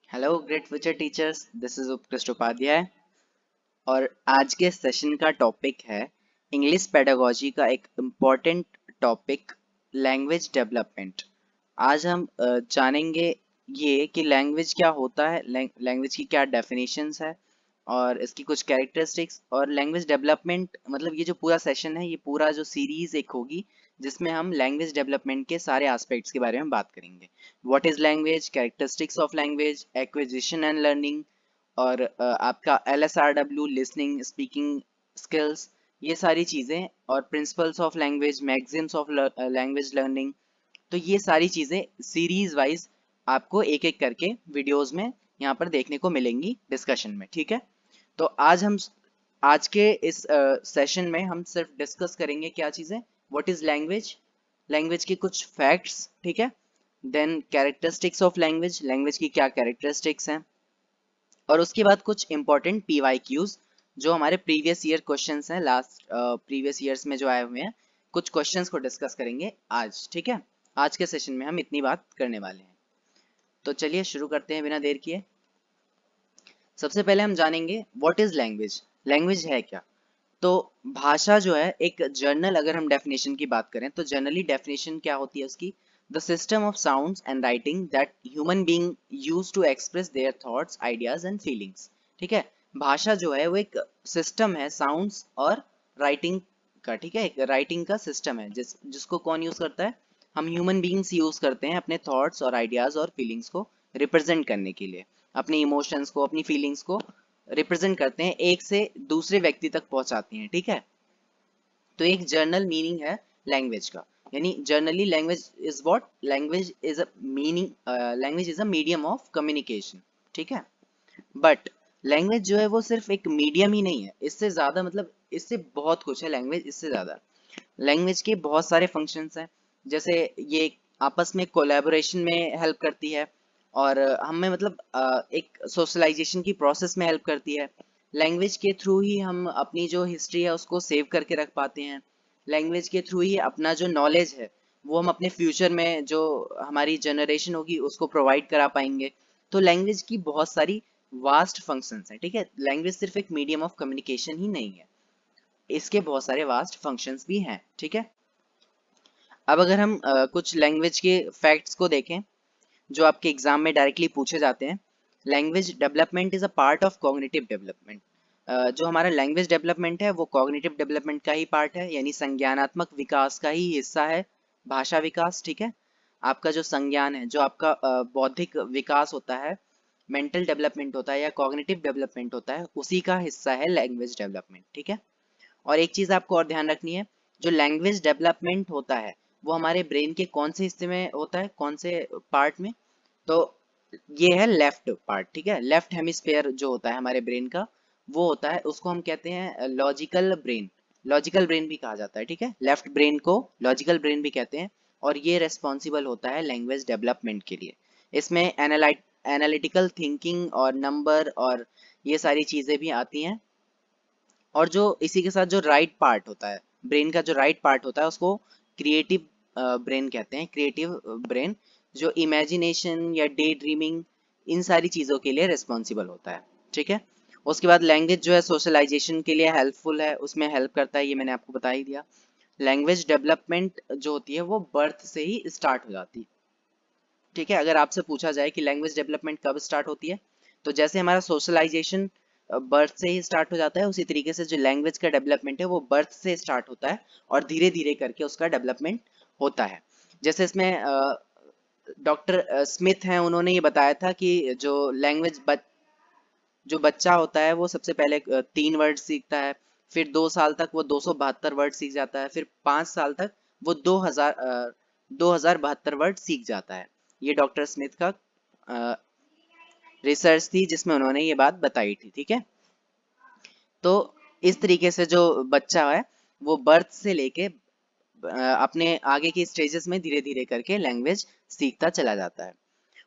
Hello great future teachers, this is उत्कृष्ट उपाध्याय। और आज के सेशन का टॉपिक है इंग्लिश पेडागोजी का एक इम्पॉर्टेंट टॉपिक, लैंग्वेज डेवलपमेंट। आज हम जानेंगे ये कि लैंग्वेज क्या होता है, लैंग्वेज की क्या डेफिनेशंस है और इसकी कुछ कैरेक्टरिस्टिक्स, और लैंग्वेज डेवलपमेंट मतलब ये जो पूरा सेशन है, ये पूरा जो सीरीज एक होगी जिसमें हम लैंग्वेज डेवलपमेंट के सारे एस्पेक्ट्स के बारे में बात करेंगे। What is language, characteristics of language, acquisition and learning, और आपका LSRW लिसनिंग स्पीकिंग स्किल्स, ये सारी चीज़ें, और principles of language, magazines of language learning. तो ये सारी चीज़ें सीरीज वाइज आपको एक एक करके वीडियोस में यहाँ पर देखने को मिलेंगी डिस्कशन में, ठीक है। तो आज के इस सेशन में हम सिर्फ डिस्कस करेंगे क्या चीज़ें, व्हाट इज लैंग्वेज, लैंग्वेज के कुछ फैक्ट्स, ठीक है। Then characteristics of language, language की क्या कैरेक्टरिस्टिक्स हैं, और उसके बाद कुछ इंपॉर्टेंट PYQs जो हमारे प्रीवियस ईयर क्वेश्चंस हैं, लास्ट प्रीवियस ईयर्स में जो आए हुए हैं, कुछ क्वेश्चंस को डिस्कस करेंगे आज, ठीक है। आज के सेशन में हम इतनी बात करने वाले हैं। तो चलिए शुरू करते हैं बिना देर किए। सबसे पहले हम जानेंगे व्हाट इज लैंग्वेज, लैंग्वेज है क्या। तो भाषा जो है, एक जर्नल अगर हम डेफिनेशन की बात करें तो जनरली डेफिनेशन क्या होती है उसकी, the system of sounds and writing that human being use to express their thoughts, ideas and feelings, ठीक है। भाषा जो है वो एक सिस्टम है साउंड्स और राइटिंग का, ठीक है। एक राइटिंग का सिस्टम है जिसको कौन यूज करता है, हम ह्यूमन बीइंग्स यूज करते हैं अपने थॉट्स और आइडियाज और फीलिंग्स को रिप्रेजेंट करने के लिए, अपने इमोशंस को, अपनी फीलिंग्स को रिप्रेजेंट करते हैं, एक से दूसरे व्यक्ति तक पहुंचाती हैं, ठीक है। तो एक जर्नल मीनिंग है लैंग्वेज का, यानी generally language is what, language is a meaning, language is a medium of communication, ठीक है। बट लैंग्वेज जो है वो सिर्फ एक मीडियम ही नहीं है, इससे ज्यादा, मतलब इससे बहुत कुछ है लैंग्वेज, इससे ज्यादा। लैंग्वेज के बहुत सारे फंक्शंस हैं, जैसे ये आपस में कोलैबोरेशन में हेल्प करती है, और हमें मतलब एक सोशलाइजेशन की प्रोसेस में हेल्प करती है। लैंग्वेज के थ्रू ही हम अपनी जो हिस्ट्री है उसको सेव करके रख पाते हैं। लैंग्वेज के थ्रू ही अपना जो नॉलेज है वो हम अपने फ्यूचर में जो हमारी जनरेशन होगी उसको प्रोवाइड करा पाएंगे। तो लैंग्वेज की बहुत सारी वास्ट फंक्शंस हैं, ठीक है। लैंग्वेज सिर्फ एक मीडियम ऑफ कम्युनिकेशन ही नहीं है, इसके बहुत सारे वास्ट फंक्शंस भी हैं, ठीक है। अब अगर हम कुछ लैंग्वेज के फैक्ट्स को देखें जो आपके एग्जाम में डायरेक्टली पूछे जाते हैं। Language development is a part of cognitive development. जो हमारा लैंग्वेज डेवलपमेंट है वो कॉग्निटिव डेवलपमेंट का ही पार्ट है, यानी संज्ञानात्मक विकास का ही हिस्सा है भाषा विकास, ठीक है। आपका जो संज्ञान है, जो आपका बौद्धिक विकास होता है, मेंटल डेवलपमेंट होता है या कॉग्निटिव डेवलपमेंट होता है, उसी का हिस्सा है लैंग्वेज डेवलपमेंट, ठीक है। और एक चीज आपको और ध्यान रखनी है, जो लैंग्वेज डेवलपमेंट होता है वो हमारे ब्रेन के कौन से हिस्से में होता है, कौन से पार्ट में, तो ये है लेफ्ट पार्ट, ठीक है। लेफ्ट हेमिस्फेयर जो होता है हमारे ब्रेन का, वो होता है, उसको हम कहते हैं लॉजिकल ब्रेन, लॉजिकल ब्रेन भी कहा जाता है, ठीक है। लेफ्ट ब्रेन को लॉजिकल ब्रेन भी कहते हैं, और ये रेस्पॉन्सिबल होता है लैंग्वेज डेवलपमेंट के लिए। इसमें एनालिटिकल थिंकिंग और नंबर और ये सारी चीजें भी आती हैं। और जो इसी के साथ जो राइट पार्ट होता है, ब्रेन का जो राइट पार्ट होता है उसको क्रिएटिव ब्रेन कहते हैं, क्रिएटिव ब्रेन, जो इमेजिनेशन या डे ड्रीमिंग, इन सारी चीज़ों के लिए रिस्पॉन्सिबल होता है, ठीक है। उसके बाद लैंग्वेज जो है सोशलाइजेशन के लिए हेल्पफुल है, उसमें हेल्प करता है, ये मैंने आपको बता ही दिया। लैंग्वेज डेवलपमेंट जो होती है वो बर्थ से ही स्टार्ट हो जाती है, ठीक है। अगर आपसे पूछा जाए कि लैंग्वेज डेवलपमेंट कब स्टार्ट होती है, तो जैसे हमारा सोशलाइजेशन बर्थ से ही स्टार्ट हो जाता है, उसी तरीके से जो लैंग्वेज का डेवलपमेंट है वो बर्थ से स्टार्ट होता है और धीरे धीरे करके उसका डेवलपमेंट होता है। जैसे इसमें डॉक्टर स्मिथ हैं, उन्होंने ये बताया था कि जो जो बच्चा होता है वो सबसे पहले 3 वर्ड सीखता है, फिर 2 साल तक वो 272 वर्ड सीख जाता है, फिर 5 साल तक वो 2072 वर्ड सीख जाता है। ये डॉक्टर स्मिथ का रिसर्च थी जिसमें उन्होंने ये बात बताई थी, ठीक है। तो इस तरीके से जो बच्चा है वो बर्थ से लेके अपने आगे के स्टेजेस में धीरे धीरे करके लैंग्वेज सीखता चला जाता है।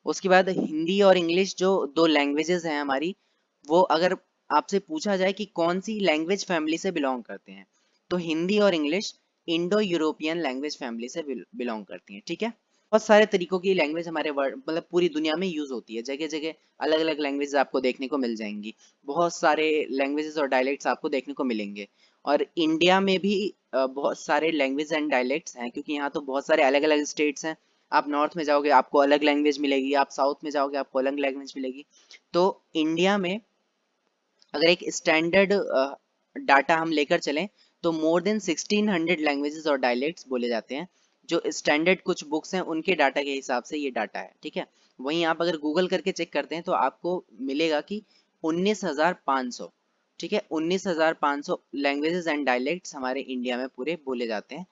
उसके बाद हिंदी और इंग्लिश जो दो लैंग्वेजेस हैं हमारी, वो अगर आपसे पूछा जाए कि कौन सी लैंग्वेज फैमिली से बिलोंग करते हैं, तो हिंदी और English Indo European language family से बिलोंग करती हैं, ठीक है। बहुत सारे तरीकों की लैंग्वेज हमारे वर्ल्ड मतलब पूरी दुनिया में यूज होती है, जगह जगह अलग अलग लैंग्वेज आपको देखने को मिल जाएंगी, बहुत सारे लैंग्वेजेस और डायलेक्ट्स आपको देखने को मिलेंगे। और इंडिया में भी बहुत सारे लैंग्वेज एंड डायलेक्ट्स हैं, क्योंकि यहाँ तो बहुत सारे अलग अलग स्टेट्स हैं। आप नॉर्थ में जाओगे आपको अलग लैंग्वेज मिलेगी, आप साउथ में जाओगे आपको अलग लैंग्वेज मिलेगी। तो इंडिया में अगर एक स्टैंडर्ड डाटा हम लेकर चलें तो मोर देन 1600 लैंग्वेजेस और डायलेक्ट्स बोले जाते हैं। जो स्टैंडर्ड कुछ बुक्स हैं उनके डाटा के हिसाब से ये डाटा है, ठीक है। वहीं आप अगर गूगल करके चेक करते हैं तो आपको मिलेगा कि 19,500, ठीक है, 19,500 लैंग्वेजेस एंड डायलेक्ट्स हमारे इंडिया में पूरे बोले जाते हैं।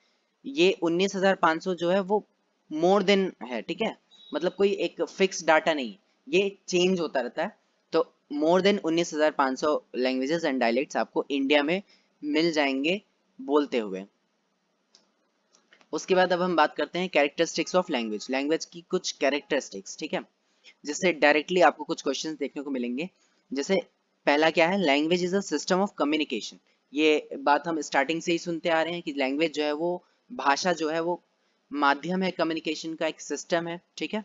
ये 19,500 जो है वो मोर देन है, ठीक है, मतलब कोई एक फिक्स डाटा नहीं, ये चेंज होता रहता है। तो more than 19,500 languages and dialects आपको इंडिया में मिल जाएंगे बोलते हुए। उसके बाद अब हम बात करते हैं कैरेक्टरिस्टिक्स ऑफ लैंग्वेज, लैंग्वेज की कुछ कैरेक्टरिस्टिक्स, ठीक है, जिससे डायरेक्टली आपको कुछ क्वेश्चंस देखने को मिलेंगे। जैसे पहला क्या है, language is a system of communication. ये बात हम स्टार्टिंग से ही सुनते आ रहे हैं कि लैंग्वेज जो है वो, भाषा जो है वो माध्यम है, कम्युनिकेशन का एक सिस्टम है, ठीक है।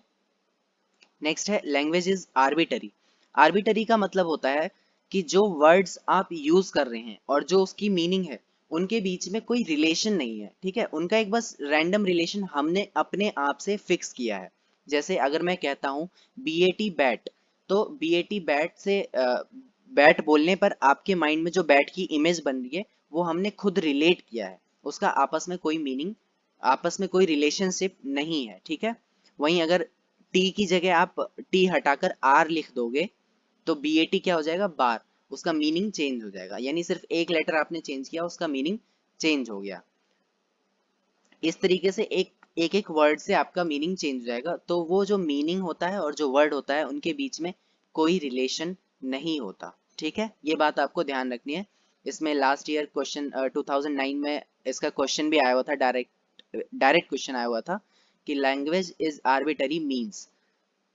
नेक्स्ट है लैंग्वेज इज आर्बिटरी। आर्बिटरी का मतलब होता है कि जो वर्ड्स आप यूज कर रहे हैं और जो उसकी मीनिंग है उनके बीच में कोई रिलेशन नहीं है, ठीक है, उनका एक बस रैंडम रिलेशन हमने अपने आप से फिक्स किया है। जैसे अगर मैं कहता हूँ BAT बैट, तो BAT बैट से बैट बोलने पर आपके माइंड में जो बैट की इमेज बन रही है वो हमने खुद रिलेट किया है, उसका आपस में कोई मीनिंग, आपस में कोई रिलेशनशिप नहीं है, ठीक है। वहीं अगर टी की जगह आप टी हटाकर आर लिख दोगे तो BAT क्या हो जाएगा, बार, उसका मीनिंग चेंज हो जाएगा, यानी सिर्फ एक लेटर आपने चेंज किया उसका मीनिंग चेंज हो गया। इस तरीके से एक एक एक वर्ड से आपका मीनिंग चेंज हो जाएगा। तो वो जो मीनिंग होता है और जो वर्ड होता है उनके बीच में कोई रिलेशन नहीं होता, ठीक है, ये बात आपको ध्यान रखनी है। इसमें लास्ट ईयर क्वेश्चन 2009 में इसका क्वेश्चन भी आया हुआ था, डायरेक्ट डायरेक्ट क्वेश्चन आया हुआ था कि language is arbitrary means,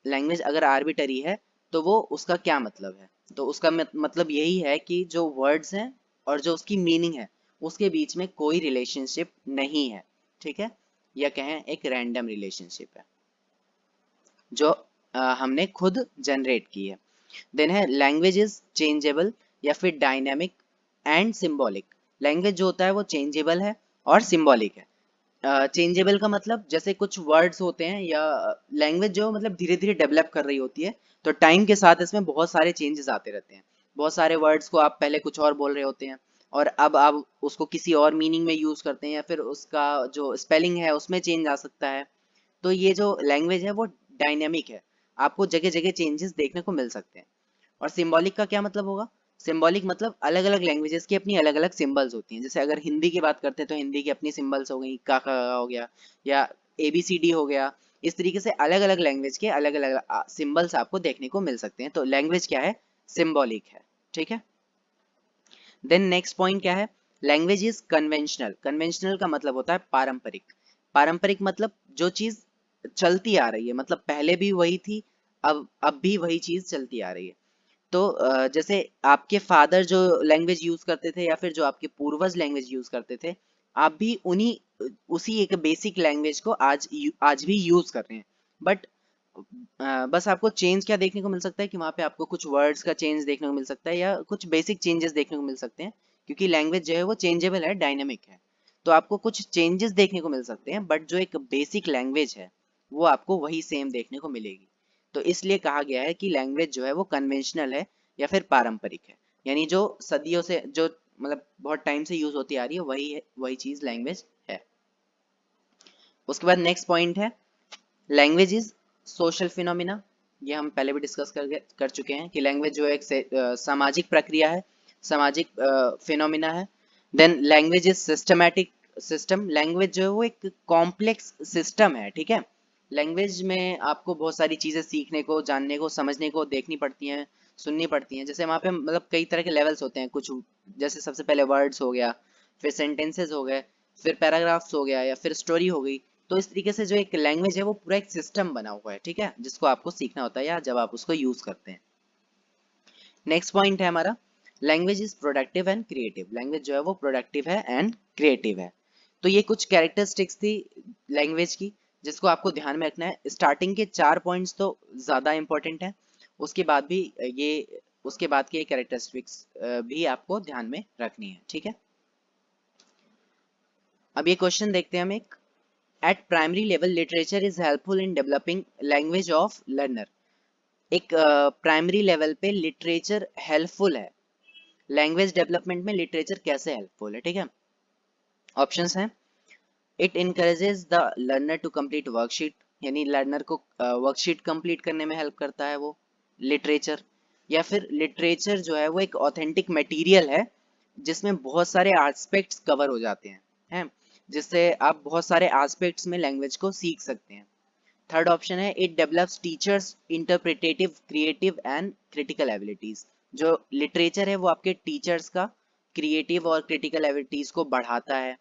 language अगर आर्बिटरी है तो वो उसका क्या मतलब है। तो उसका मतलब यही है कि जो वर्ड्स हैं और जो उसकी मीनिंग है उसके बीच में कोई रिलेशनशिप नहीं है, ठीक है, या कहें एक रैंडम रिलेशनशिप है जो हमने खुद जनरेट की है। देन है लैंग्वेज इज चेंजेबल या फिर डायनेमिक एंड सिंबॉलिक। लैंग्वेज जो होता है वो चेंजेबल है और सिंबॉलिक है। चेंजेबल का मतलब जैसे कुछ वर्ड्स होते हैं या लैंग्वेज जो मतलब धीरे धीरे डेवलप कर रही होती है, तो टाइम के साथ इसमें बहुत सारे चेंजेस आते रहते हैं। बहुत सारे वर्ड्स को आप पहले कुछ और बोल रहे होते हैं और अब आप उसको किसी और मीनिंग में यूज करते हैं, या फिर उसका जो स्पेलिंग है उसमें चेंज आ सकता है। तो ये जो लैंग्वेज है वो डायनेमिक है, आपको जगह जगह चेंजेस देखने को मिल सकते हैं। और सिंबॉलिक का क्या मतलब होगा, सिंबॉलिक मतलब अलग अलग लैंग्वेजेस की अपनी अलग अलग सिंबल्स होती हैं। जैसे अगर हिंदी की बात करते हैं तो हिंदी की अपनी सिंबल्स हो गई, का हो गया, या ABCD हो गया। इस तरीके से अलग अलग लैंग्वेज के अलग अलग सिंबल्स आपको देखने को मिल सकते हैं। तो लैंग्वेज क्या है, सिंबॉलिक है, ठीक है। देन नेक्स्ट पॉइंट क्या है, लैंग्वेज इज कन्वेंशनल। कन्वेंशनल का मतलब होता है पारंपरिक। पारंपरिक मतलब जो चीज चलती आ रही है, मतलब पहले भी वही थी, अब भी वही चीज चलती आ रही है। तो जैसे आपके फादर जो लैंग्वेज यूज करते थे या फिर जो आपके पूर्वज लैंग्वेज यूज करते थे, आप भी उन्हीं उसी एक बेसिक लैंग्वेज को आज भी यूज कर रहे हैं। बट बस आपको चेंज क्या देखने को मिल सकता है कि वहां पे आपको कुछ वर्ड्स का चेंज देखने को मिल सकता है या कुछ बेसिक चेंजेस देखने को मिल सकते हैं, क्योंकि लैंग्वेज जो है वो चेंजेबल है, डायनेमिक है। तो आपको कुछ चेंजेस देखने को मिल सकते हैं, बट जो एक बेसिक लैंग्वेज है वो आपको वही सेम देखने को मिलेगी। तो इसलिए कहा गया है कि लैंग्वेज जो है वो कन्वेंशनल है या फिर पारंपरिक है, यानी जो सदियों से जो मतलब बहुत टाइम से यूज होती आ रही है वही चीज लैंग्वेज है। उसके बाद नेक्स्ट पॉइंट है लैंग्वेज इज सोशल फिनोमिना। ये हम पहले भी डिस्कस कर चुके हैं कि लैंग्वेज जो है एक सामाजिक प्रक्रिया है, सामाजिक फिनोमिना है। Then language is systematic system. Language जो है वो एक कॉम्प्लेक्स सिस्टम है, ठीक है। लैंग्वेज में आपको बहुत सारी चीजें सीखने को, जानने को, समझने को, देखनी पड़ती हैं, सुननी पड़ती हैं। जैसे वहाँ पे मतलब कई तरह के लेवल्स होते हैं कुछ, जैसे सबसे पहले वर्ड्स हो गया, फिर सेंटेंसेस हो गए, फिर पैराग्राफ्स हो गया, या फिर स्टोरी हो गई। तो इस तरीके से जो एक लैंग्वेज है वो पूरा एक सिस्टम बना हुआ है, ठीक है, जिसको आपको सीखना होता है या जब आप उसको यूज करते हैं। नेक्स्ट पॉइंट है हमारा language is productive and creative. Language जो है वो प्रोडक्टिव है एंड क्रिएटिव है। तो ये कुछ कैरेक्टरिस्टिक्स थी लैंग्वेज की, जिसको आपको ध्यान में रखना है। स्टार्टिंग के 4 पॉइंट्स तो ज़्यादा इंपॉर्टेंट है, उसके बाद भी ये उसके बाद के कैरेक्टरिस्टिक्स भी आपको ध्यान में रखनी है, ठीक है। अब ये क्वेश्चन देखते हैं हम एक। At primary level literature is helpful in developing language of learner. एक प्राइमरी लेवल पे लिटरेचर हेल्पफुल है, लैंग्वेज डेवलपमेंट में लिटरेचर कैसे हेल्पफुल है, ठीक है। ऑप्शंस हैं, it encourages the learner to complete worksheet, यानी लर्नर को वर्कशीट कंप्लीट करने में हेल्प करता है वो लिटरेचर। या फिर लिटरेचर जो है वो एक ऑथेंटिक मटेरियल है जिसमें बहुत सारे एस्पेक्ट्स कवर हो जाते हैं, जिससे आप बहुत सारे एस्पेक्ट्स में लैंग्वेज को सीख सकते हैं। थर्ड ऑप्शन है, it develops teachers interpretative creative and critical abilities. जो लिटरेचर है वो आपके टीचर्स का क्रिएटिव और क्रिटिकल एबिलिटीज को बढ़ाता है।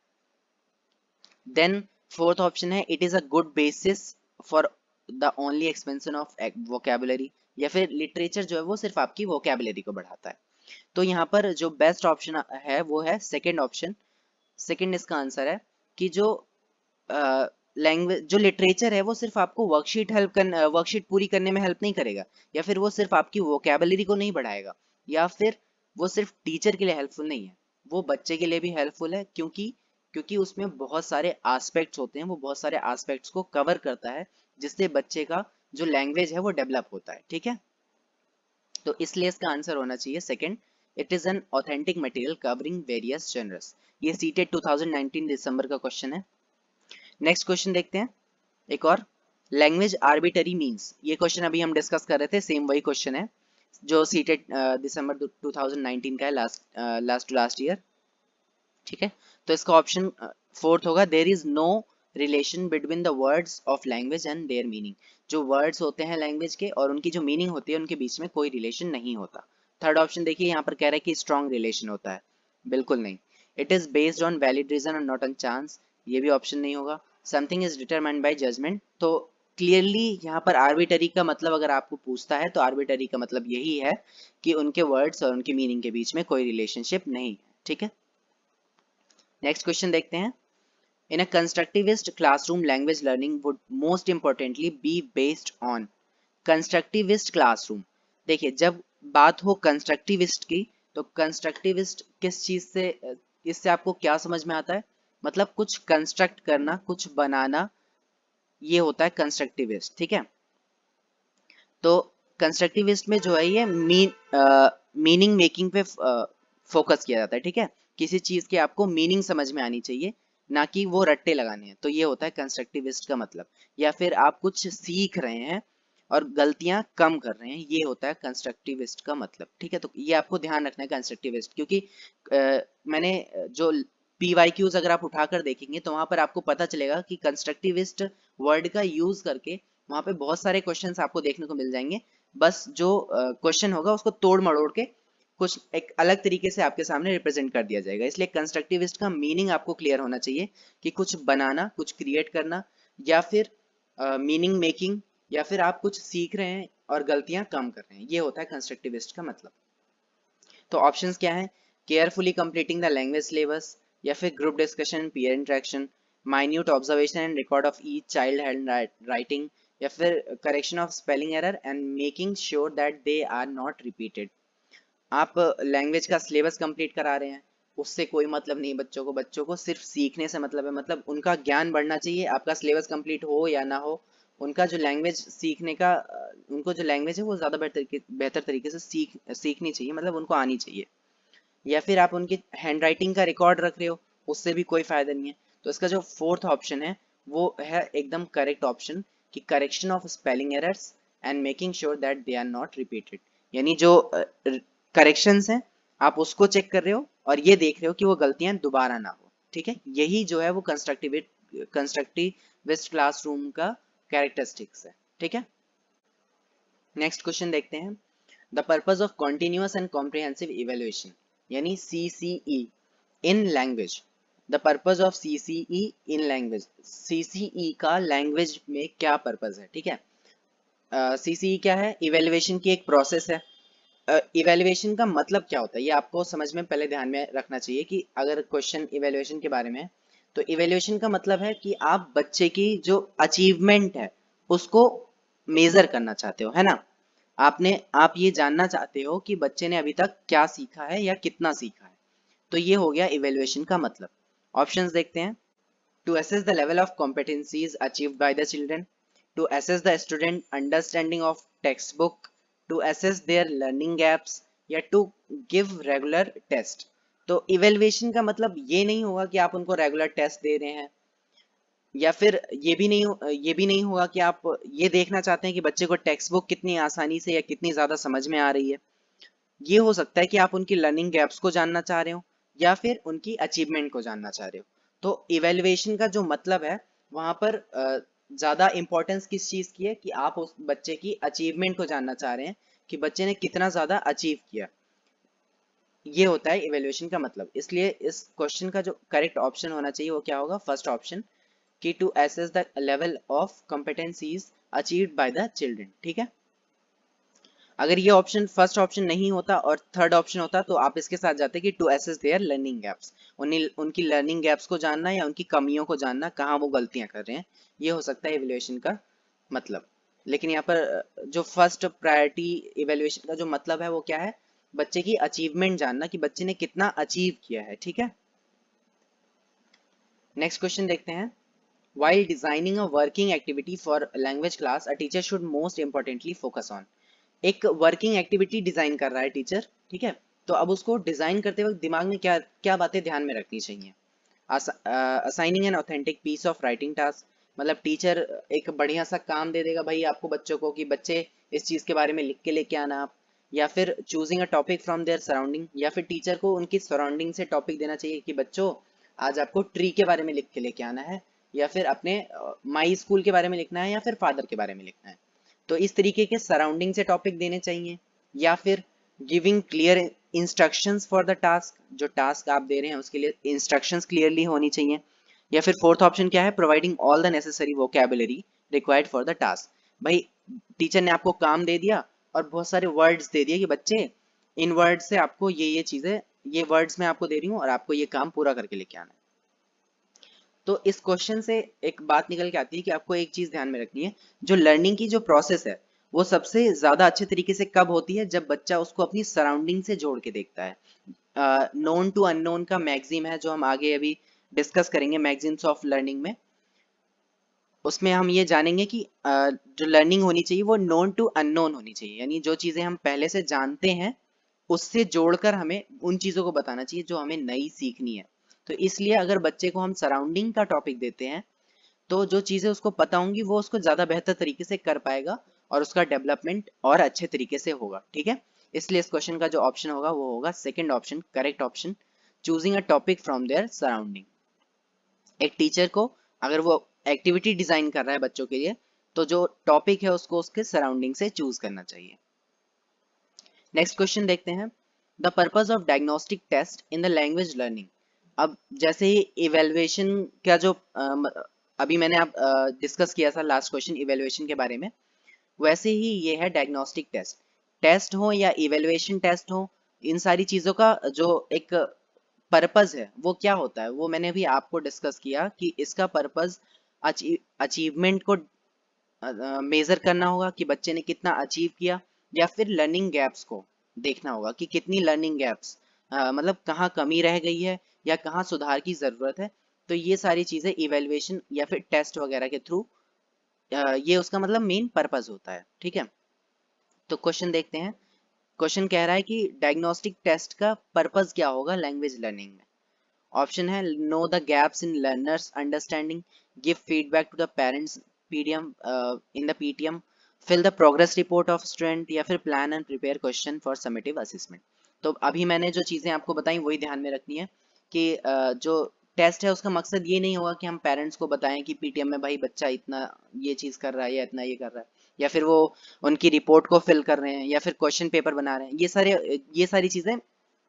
देन फोर्थ ऑप्शन है, it is a good basis for the only expansion of vocabulary. या फिर लिटरेचर जो है वो सिर्फ आपकी वोकेबुलरी को बढ़ाता है। तो यहाँ पर जो बेस्ट ऑप्शन है वो है सेकेंड ऑप्शन। सेकेंड इसका आंसर है कि जो लैंग्वेज जो लिटरेचर है वो सिर्फ आपको वर्कशीट पूरी करने में हेल्प नहीं करेगा, या फिर वो सिर्फ आपकी वोकेबुलरी को नहीं बढ़ाएगा, या फिर वो सिर्फ टीचर के लिए हेल्पफुल नहीं है, वो बच्चे के लिए भी हेल्पफुल है, क्योंकि क्योंकि उसमें बहुत सारे एस्पेक्ट्स होते हैं, वो बहुत सारे एस्पेक्ट्स को कवर करता है, जिससे बच्चे का जो लैंग्वेज है वो डेवलप होता है, ठीक है। तो इसलिए इसका आंसर होना चाहिए second, it is an authentic material covering various generous. ये सीटेट 2019 दिसंबर का क्वेश्चन है। नेक्स्ट क्वेश्चन देखते हैं एक और। लैंग्वेज आर्बिटरी मीन्स, ये क्वेश्चन अभी हम डिस्कस कर रहे थे, सेम वही क्वेश्चन है जो सीटेट दिसंबर 2019 का है, लास्ट टू लास्ट ईयर, ठीक है। तो इसका ऑप्शन फोर्थ होगा, there is no relation between the words of language and their meaning. जो वर्ड्स होते हैं लैंग्वेज के और उनकी जो मीनिंग होती है उनके बीच में कोई रिलेशन नहीं होता। थर्ड ऑप्शन देखिए, यहाँ पर कह रहा है कि स्ट्रॉन्ग रिलेशन होता है, बिल्कुल नहीं। It is based on valid reason and not on chance, ये भी ऑप्शन नहीं होगा। Something is determined by judgement, तो क्लियरली यहाँ पर आर्बिटरी का मतलब अगर आपको पूछता है तो आर्बिटरी का मतलब यही है कि उनके वर्ड्स और उनकी मीनिंग के बीच में कोई रिलेशनशिप नहीं है, ठीक है। नेक्स्ट क्वेश्चन देखते हैं। In a constructivist classroom, language learning would most importantly be based on constructivist classroom। देखिए, जब बात हो कंस्ट्रक्टिविस्ट की, तो कंस्ट्रक्टिविस्ट किस चीज से, इससे आपको क्या समझ में आता है? मतलब कुछ कंस्ट्रक्ट करना, कुछ बनाना, ये होता है कंस्ट्रक्टिविस्ट, ठीक है। तो कंस्ट्रक्टिविस्ट में जो है ये मीनिंग मेकिंग पे फोकस किया जाता है, ठीक है। किसी चीज की आपको मीनिंग समझ में आनी चाहिए, ना कि वो रट्टे लगाने हैं, तो ये होता है कंस्ट्रक्टिविस्ट का मतलब। या फिर आप कुछ सीख रहे हैं और गलतियां कम कर रहे हैं, ये होता है कंस्ट्रक्टिविस्ट का मतलब, ठीक है। तो ये आपको ध्यान रखना है कंस्ट्रक्टिविस्ट, क्योंकि मैंने जो PYQs अगर आप उठाकर देखेंगे तो वहां पर आपको पता चलेगा कि कंस्ट्रक्टिविस्ट वर्ड का यूज करके वहां पे बहुत सारे क्वेश्चंस आपको देखने को मिल जाएंगे। बस जो क्वेश्चन होगा उसको तोड़ मड़ोड़ के कुछ एक अलग तरीके से आपके सामने रिप्रेजेंट कर दिया जाएगा। इसलिए कंस्ट्रक्टिविस्ट का मीनिंग आपको क्लियर होना चाहिए कि कुछ बनाना, कुछ क्रिएट करना, या फिर मीनिंग मेकिंग, या फिर आप कुछ सीख रहे हैं और गलतियां कम कर रहे हैं, ये होता है कंस्ट्रक्टिविस्ट का मतलब। तो ऑप्शंस क्या है? Carefully completing the language syllabus, या फिर group discussion, peer interaction, minute observation and record of each child handwriting, या फिर correction of spelling error and making sure that they are not repeated. आप language का syllabus complete करा रहे हैं, उससे कोई मतलब नहीं बच्चों को, बच्चों को सिर्फ सीखने से मतलब है, मतलब उनका ज्ञान बढ़ना चाहिए, आपका सिलेबस कंप्लीट हो या ना हो, उनका जो लैंग्वेज सीखने का उनको जो लैंग्वेज है वो ज़्यादा बेहतर तरीके से सीखनी चाहिए, मतलब उनको आनी चाहिए। या फिर आप उनकी हैंड राइटिंग का रिकॉर्ड रख रहे हो, उससे भी कोई फायदा नहीं है। तो इसका जो फोर्थ ऑप्शन है वो है एकदम करेक्ट ऑप्शन, कि correction of spelling errors and making sure that they are not repeated. यानी जो करेक्शंस हैं आप उसको चेक कर रहे हो और ये देख रहे हो कि वो गलतियां दोबारा ना हो, ठीक है। यही जो है वो कंस्ट्रक्टिविस्ट क्लासरूम का कैरेक्टरिस्टिक्स है, ठीक है। नेक्स्ट क्वेश्चन देखते हैं। The purpose of continuous and comprehensive evaluation, यानी CCE in language. The purpose of CCE in language, CCE का लैंग्वेज में क्या पर्पज है, ठीक है। CCE क्या है? इवेल्युएशन की एक प्रोसेस है। इवेल्युएशन का मतलब क्या होता है ये आपको समझ में पहले ध्यान में रखना चाहिए, कि अगर क्वेश्चन इवेल्युएशन के बारे में, तो इवेल्युएशन का मतलब है कि आप बच्चे की जो अचीवमेंट है उसको मेजर करना चाहते हो, है ना। आप ये जानना चाहते हो कि बच्चे ने अभी तक क्या सीखा है या कितना सीखा है। तो ये हो गया इवेल्युएशन का मतलब। ऑप्शंस देखते हैं। To assess the level of competencies achieved by the children, to assess the student understanding of textbook, to assess their learning gaps, या to give regular test। तो इवेल्युएशन का मतलब ये नहीं होगा कि आप उनको रेगुलर टेस्ट दे रहे हैं, या फिर ये भी नहीं होगा कि आप ये देखना चाहते हैं कि बच्चे को टेक्स्ट बुक कितनी आसानी से या कितनी ज्यादा समझ में आ रही है। ये हो सकता है कि आप उनकी लर्निंग गैप्स को जानना चाह रहे हो या फिर उनकी अचीवमेंट को जानना चाह रहे हो। तो इवेल्युएशन का जो मतलब है वहां पर ज्यादा इंपॉर्टेंस किस चीज की है कि आप उस बच्चे की अचीवमेंट को जानना चाह रहे हैं कि बच्चे ने कितना ज्यादा अचीव किया। ये होता है इवेल्युएशन का मतलब। इसलिए इस क्वेश्चन का जो करेक्ट ऑप्शन होना चाहिए वो क्या होगा, फर्स्ट ऑप्शन, कि to assess the level of competencies achieved by the children. ठीक है। अगर ये ऑप्शन फर्स्ट ऑप्शन नहीं होता और थर्ड ऑप्शन होता तो आप इसके साथ जाते कि to assess their learning gaps, उनकी लर्निंग गैप्स को जानना या उनकी कमियों को जानना, कहाँ वो गलतियां कर रहे हैं। ये हो सकता है इवेल्युएशन का मतलब। लेकिन यहाँ पर जो फर्स्ट प्रायोरिटी इवेल्युएशन का जो मतलब है वो क्या है, बच्चे की अचीवमेंट जानना कि बच्चे ने कितना अचीव किया है। ठीक है। नेक्स्ट क्वेश्चन देखते हैं। While designing a working activity for language class, a teacher should most importantly focus on। एक वर्किंग एक्टिविटी डिजाइन कर रहा है टीचर, ठीक है। तो अब उसको डिजाइन करते वक्त दिमाग में क्या क्या बातें ध्यान में रखनी चाहिए। Assigning an authentic piece of writing task, मतलब टीचर एक बढ़िया सा काम दे देगा भाई आपको बच्चों को कि बच्चे इस चीज के बारे में लिख के लेके आना आप। या फिर choosing a topic from their surrounding, या फिर टीचर को उनकी सराउंडिंग से टॉपिक देना चाहिए कि बच्चों आज आपको ट्री के बारे में लिख के लेके आना है, या फिर अपने माई स्कूल के बारे में लिखना है, या फिर फादर के बारे में लिखना है। तो इस तरीके के सराउंडिंग से टॉपिक देने चाहिए। या फिर giving clear instructions for the task, जो टास्क आप दे रहे हैं उसके लिए इंस्ट्रक्शंस क्लियरली होनी चाहिए। या फिर फोर्थ ऑप्शन क्या है, providing all the necessary vocabulary required for the task. भाई टीचर ने आपको काम दे दिया और बहुत सारे वर्ड्स दे दिए कि बच्चे इन वर्ड्स से आपको ये चीजें, ये वर्ड्स मैं आपको दे रही हूँ और आपको ये काम पूरा करके लेके आना है। तो इस क्वेश्चन से एक बात निकल के आती है कि आपको एक चीज ध्यान में रखनी है, जो लर्निंग की जो प्रोसेस है वो सबसे ज्यादा अच्छे तरीके से कब होती है, जब बच्चा उसको अपनी सराउंडिंग से जोड़ के देखता है। नोन टू अननोन का मैक्सिम है जो हम आगे अभी डिस्कस करेंगे मैगजीन्स ऑफ लर्निंग में। उसमें हम ये जानेंगे कि जो लर्निंग होनी चाहिए वो नोन टू अननोन होनी चाहिए, यानी जो चीजें हम पहले से जानते हैं उससे जोड़कर हमें उन चीजों को बताना चाहिए जो हमें नई सीखनी है। तो इसलिए अगर बच्चे को हम सराउंडिंग का टॉपिक देते हैं तो जो चीजें उसको पता होंगी वो उसको ज्यादा बेहतर तरीके से कर पाएगा और उसका डेवलपमेंट और अच्छे तरीके से होगा। ठीक है। इसलिए इस क्वेश्चन का जो ऑप्शन होगा वो होगा second option, correct option, choosing a topic from their surrounding. एक टीचर को अगर वो एक्टिविटी डिजाइन कर रहा है बच्चों के लिए तो जो टॉपिक है उसको उसके सराउंडिंग से चूज करना चाहिए। नेक्स्ट क्वेश्चन देखते हैं। The purpose of diagnostic test in the language learning. अब जैसे ही इवेल्युएशन का जो अभी मैंने आप डिस्कस किया था लास्ट क्वेश्चन इवेल्युएशन के बारे में, वैसे ही ये है डायग्नोस्टिक टेस्ट। टेस्ट हो या इवेल्युएशन टेस्ट हो, इन सारी चीजों का जो एक पर्पज है वो क्या होता है वो मैंने भी आपको डिस्कस किया कि इसका पर्पज अचीवमेंट को मेजर करना होगा कि बच्चे ने कितना अचीव किया, या फिर लर्निंग गैप्स को देखना होगा कि कितनी लर्निंग गैप्स, मतलब कहाँ कमी रह गई है या कहाँ सुधार की जरूरत है। तो ये सारी चीजें इवेल्युएशन या फिर टेस्ट वगैरह के थ्रू ये उसका मतलब मेन पर्पस होता है। ठीक है। तो क्वेश्चन देखते हैं। क्वेश्चन कह रहा है कि डायग्नोस्टिक टेस्ट का पर्पस क्या होगा लैंग्वेज लर्निंग में। ऑप्शन है know the gaps in learners understanding, give feedback to the parents PDM in the PTM, fill the progress report of student, या फिर plan and prepare question for summative assessment. तो अभी मैंने जो चीजें आपको बताई वही ध्यान में रखनी है कि जो टेस्ट है उसका मकसद ये नहीं होगा कि हम पेरेंट्स को बताएं कि पीटीएम में भाई बच्चा इतना ये चीज कर रहा है या इतना ये कर रहा है, या फिर वो उनकी रिपोर्ट को फिल कर रहे हैं या फिर क्वेश्चन पेपर बना रहे हैं। ये सारी चीजें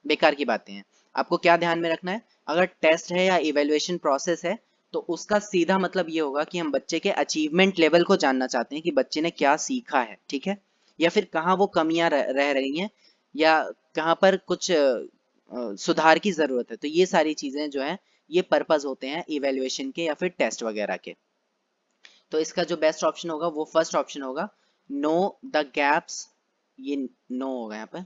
बेकार की बातें हैं। आपको क्या ध्यान में रखना है, अगर टेस्ट है या इवेल्युएशन प्रोसेस है तो उसका सीधा मतलब ये होगा कि हम बच्चे के अचीवमेंट लेवल को जानना चाहते हैं कि बच्चे ने क्या सीखा है। ठीक है। या फिर कहाँ वो कमियां रह रही हैं या कहाँ पर कुछ सुधार की जरूरत है। तो ये सारी चीजें जो है ये पर्पस होते हैं इवेल्युएशन के या फिर टेस्ट वगैरह के। तो इसका जो बेस्ट ऑप्शन होगा वो फर्स्ट ऑप्शन होगा, नो द गैप्स, ये नो होगा यहाँ पे,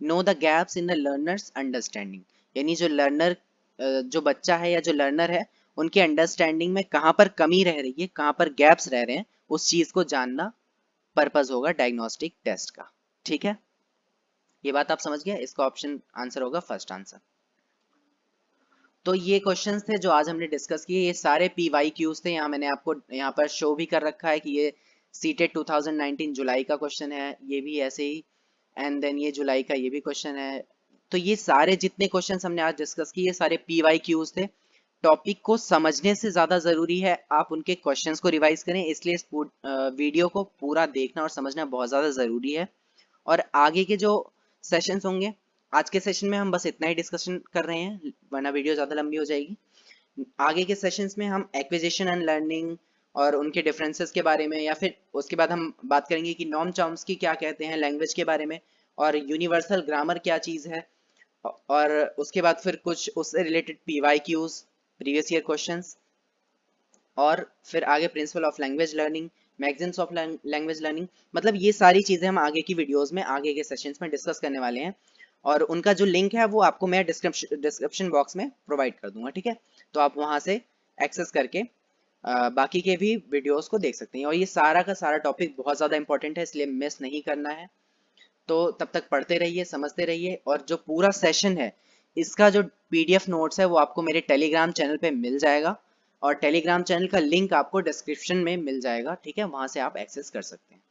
no the gaps in the learners understanding, यानी जो लर्नर, जो बच्चा है या जो लर्नर है उनके अंडरस्टैंडिंग में कहाँ पर कमी रह रही है, कहाँ पर गैप्स रह रहे हैं, उस चीज को जानना पर्पस होगा डायग्नोस्टिक टेस्ट का। ठीक है, ये बात आप समझ गए, इसका ऑप्शन आंसर होगा फर्स्ट आंसर। तो ये क्वेश्चंस थे जो आज हमने डिस्कस किए, ये सारे PYQs थे। यहाँ मैंने आपको यहाँ पर शो भी कर रखा है कि ये सीटेट 2019 जुलाई का क्वेश्चन है, ये भी ऐसे ही, एंड देन ये जुलाई का ये भी क्वेश्चन है। तो ये सारे जितने क्वेश्चंस हमने आज डिस्कस किए, ये सारे PYQs थे। टॉपिक को समझने से ज़्यादा ज़रूरी है आप उनके क्वेश्चंस को रिवाइज करें, इसलिए इस वीडियो को पूरा देखना और समझना बहुत ज़्यादा ज़रूरी है। और आगे के जो सेशंस होंगे, आज के सेशन में हम बस इतना ही डिस्कशन कर रहे हैं वरना वीडियो ज़्यादा लंबी हो जाएगी। आगे के सेशंस में हम एक्विजिशन एंड लर्निंग और उनके डिफरेंसेस के बारे में, या फिर उसके बाद हम बात करेंगे कि नॉर्म चॉम्स्की क्या कहते हैं लैंग्वेज के बारे में, और यूनिवर्सल ग्रामर क्या चीज़ है, और उसके बाद फिर कुछ उससे related PYQs, previous year questions, और फिर आगे principle of language learning, magazines of language learning. मतलब ये सारी चीज़ें हम आगे की वीडियोस में, आगे के सेशंस में डिस्कस करने वाले हैं, और उनका जो लिंक है वो आपको मैं डिस्क्रिप्शन बॉक्स में प्रोवाइड कर दूंगा। ठीक है, तो आप वहाँ से एक्सेस करके बाकी के भी वीडियोस को देख सकते हैं। और ये सारा का सारा टॉपिक बहुत ज़्यादा इंपॉर्टेंट है, इसलिए मिस नहीं करना है। तो तब तक पढ़ते रहिए, समझते रहिए, और जो पूरा सेशन है इसका जो PDF नोट्स है वो आपको मेरे टेलीग्राम चैनल पे मिल जाएगा, और टेलीग्राम चैनल का लिंक आपको डिस्क्रिप्शन में मिल जाएगा। ठीक है, वहां से आप एक्सेस कर सकते हैं।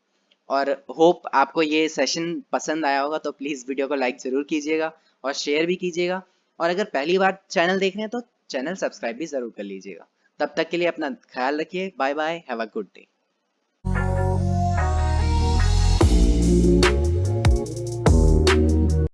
और होप आपको ये सेशन पसंद आया होगा, तो प्लीज़ वीडियो को लाइक ज़रूर कीजिएगा और शेयर भी कीजिएगा, और अगर पहली बार चैनल देख रहे हैं तो चैनल सब्सक्राइब भी ज़रूर कर लीजिएगा। तब तक के लिए अपना ख्याल रखिए, bye bye, have a good day.